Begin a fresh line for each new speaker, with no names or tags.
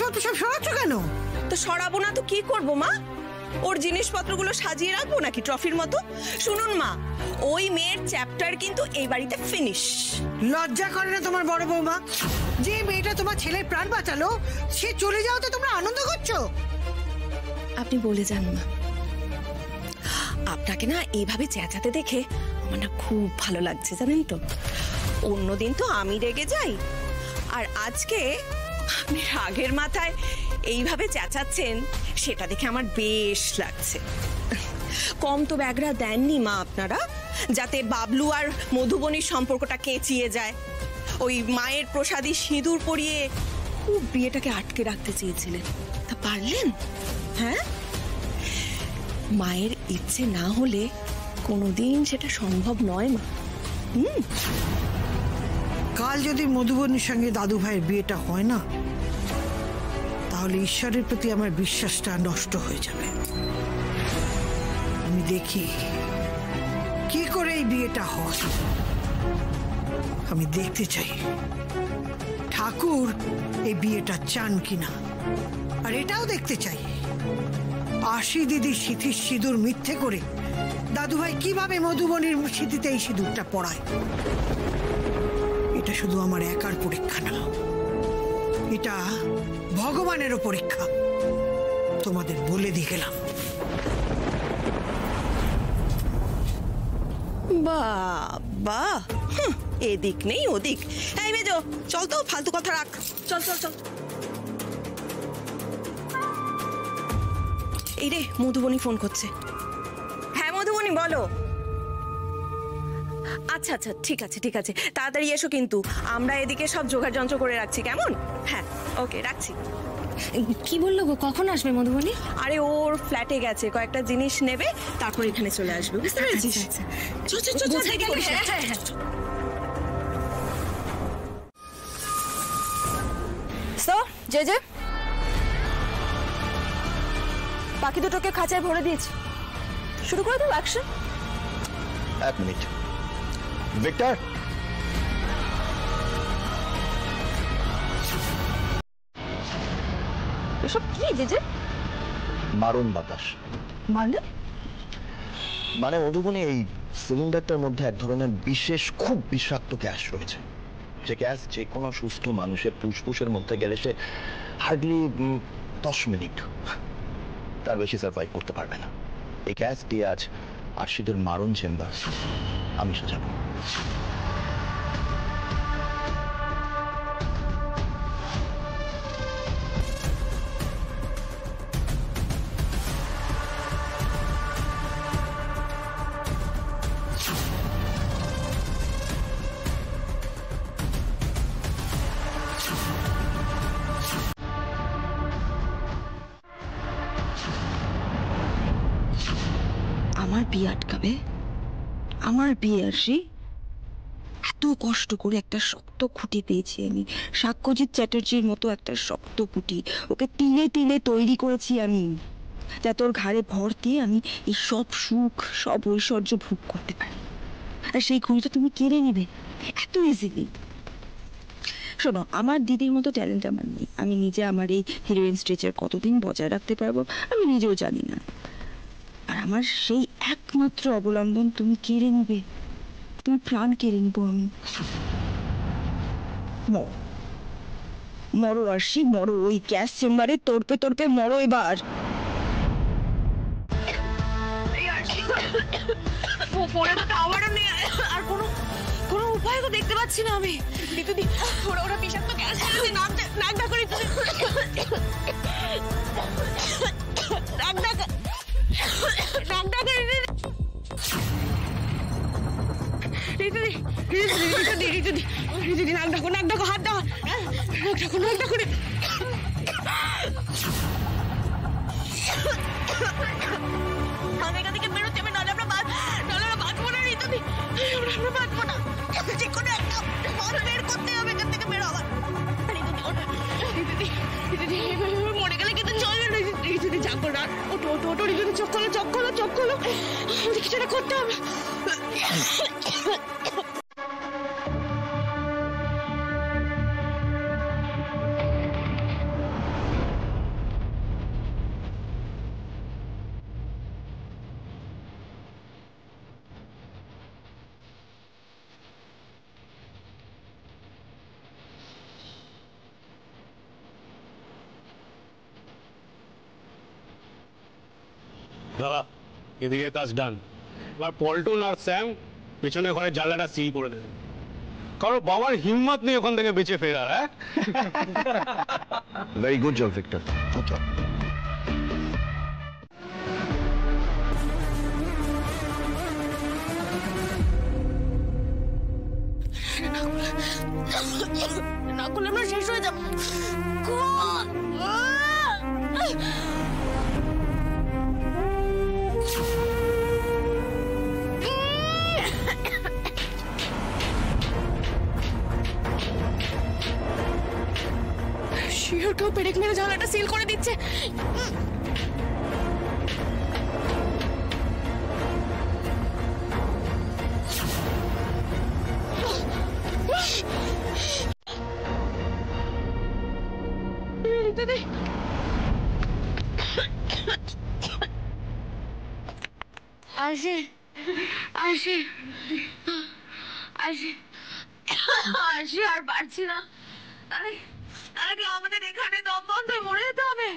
জিনিসপত্র সব সরাচ্ছ কেন?
তো সরাবো না তো কি করবো মা? ওর জিনিসপত্রগুলো সাজিয়ে রাখবো নাকি ট্রফির মতো? শুনুন মা, ওই মেয়ের চ্যাপ্টার কিন্তু এই বাড়িতে ফিনিশ।
লজ্জা করে না তোমার বড় বৌমা? যে মেয়েটা তোমার ছেলের প্রাণ বাঁচালো সে চলে যাও তো তোমরা আনন্দ করছো?
আপনি বলে যান মা, আপনাকে না এইভাবে চেঁচাতে দেখে আমার না খুব ভালো লাগছে জানেন তো। অন্যদিন তো আমি রেগে যাই, আর আজকে আপনি রাগের মাথায় এইভাবে চেঁচাচ্ছেন সেটা দেখে আমার বেশ লাগছে। কম তো ব্যাগরা দেননি মা আপনারা, যাতে বাবলু আর মধুবনীর সম্পর্কটা কেঁচিয়ে যায়। ওই মায়ের প্রসাদী সিঁদুর পরিয়ে খুব বিয়েটাকে আটকে রাখতে চেয়েছিলেন, তা পারলেন? হ্যাঁ, মায়ের ইচ্ছে না হলে কোনোদিন সেটা সম্ভব নয় মা।
কাল যদি মধুবনীর সঙ্গে দাদু ভাইয়ের বিয়েটা হয় না, তাহলে ঈশ্বরের প্রতি আমার বিশ্বাসটা নষ্ট হয়ে যাবে। আমি দেখি কি করে এই বিয়েটা হয়। আমি দেখতে চাই ঠাকুর এই বিয়েটা চান কিনা, আর এটাও দেখতে চাই আশি দিদির সিঁথির সিঁদুর মিথ্যে করে দাদুভাই কিভাবে মধুবনীর সিঁথিতে এই সিঁদুরটা পড়ায়। এটা শুধু আমার একার পরীক্ষা না, এটা ভগবানেরও পরীক্ষা। তোমাদের বলে দিয়ে গেলাম।
বাবা, এদিক নেই ওদিক। এই মেজো, চল তো, ফালতু কথা রাখ, চল চল চল। এই রে, মধুবনী ফোন করছে। হ্যাঁ মধুবনী বলো। আচ্ছা আচ্ছা, ঠিক আছে ঠিক আছে, তাড়াতাড়ি এসো কিন্তু। আমরা এদিকে সব জোগাড় যন্ত্র করে রাখছি, কেমন? হ্যাঁ ওকে, রাখছি।
কি বললো গো, কখন আসবে মধুবনী?
আরে ওর ফ্ল্যাটে গেছে, কয়েকটা জিনিস নেবে, তারপর এখানে চলে আসবে, বুঝতে পেরেছিস? চল চল চল, দেরি করিস না। হ্যাঁ হ্যাঁ,
সো যে যে বাকি দুটোকে খাঁচায় ভরে দিয়েছি, শুরু করে দেবো অ্যাকশন।
এক মিনিট, ভিক্টর।
এসব কি যে যে?
মারণ বাতাস
মানে?
মানে মধুবনী, এই সিলিন্ডারটার মধ্যে এক ধরনের বিশেষ খুব বিষাক্ত গ্যাস রয়েছে, যে গ্যাস যে কোনো সুস্থ মানুষের ফুসফুসের মধ্যে গেলে সে হার্ডলি 10 মিনিট, তার বেশি সার্ভাইভ করতে পারবে না। এই গ্যাস দিয়ে আজ আশিদের মারণ চেম্বার আমি সাজাবো।
আমার বিয়ে আটকাবে? আমার বিয়ে আসি? এত কষ্ট করে একটা শক্ত খুঁটি পেয়েছি আমি, সাক্ষ্যজিৎ চ্যাটার্জির মতো একটা শক্ত খুঁটি, ওকে তিলে তিলে তৈরি করেছি আমি, যাতে ওর ঘাড়ে ভর দিয়ে আমি এই সব সুখ সব ঐশ্বর্য ভোগ করতে পারি। আর সেই খুঁটিটা তুমি কেড়ে নেবে এত ইজিলি? শোনো, আমার দিদির মতো ট্যালেন্ট আমার নেই। আমি নিজে আমার এই হিরোইন স্ট্রেচার কতদিন বজায় রাখতে পারবো আমি নিজেও জানি না। আর আমার সেই একমাত্র অবলম্বন তুমি কেড়ে নিবে, তুমি প্রাণ কেড়ে নিবো আমি। মরো আরশি, মরো, ওই গ্যাস চেম্বারে তড়পে তড়পে মরো এবার।
আর কোনো উপায় তো দেখতে পাচ্ছি না আমি। দিদি, ওরা বিষাক্ত গ্যাস ছেড়েছে, নাক ডাক করে নাক ডাকো, হাত দাও, নাক ডাকো রে। আমি এখান থেকে বেরোচ্ছি, আমি নাহলে আমরা বাঁচবো না ঋতুদি, আমরা বাঁচবো না। যে কোনো একটা পথ বের করতে হবে এখান থেকে, বেরো আবার। মরে গেলে কিন্তু চলবে না ঋতুদি, জাগো না, ওটো ওটো ওটো ঋতুদি, চোখ খোলো চোখ খোলো চোখ খোলো, আমাদের কিছু একটা করতে হবে।
দাদা এদিকে কাজ ডান। এবার পল্টন আর স্যাম পেছনে ঘরে জানলাটা সিল করে দেবে। কারো বাবার হিম্মত নেই ওখান থেকে বেঁচে ফেরার। হ্যাঁ,
ভেরি গুড জব ভিক্টর। ওকে,
না করলে আমরা শেষ হয়ে যাবো। শিওর কেউ পেরেক মেরে জানলাটা সিল করে দিচ্ছে। আসি আসি আসি আসি, আর পারছি না। আরে আরে আমাদের এখানে দম বন্ধ মরে যেতে হবে।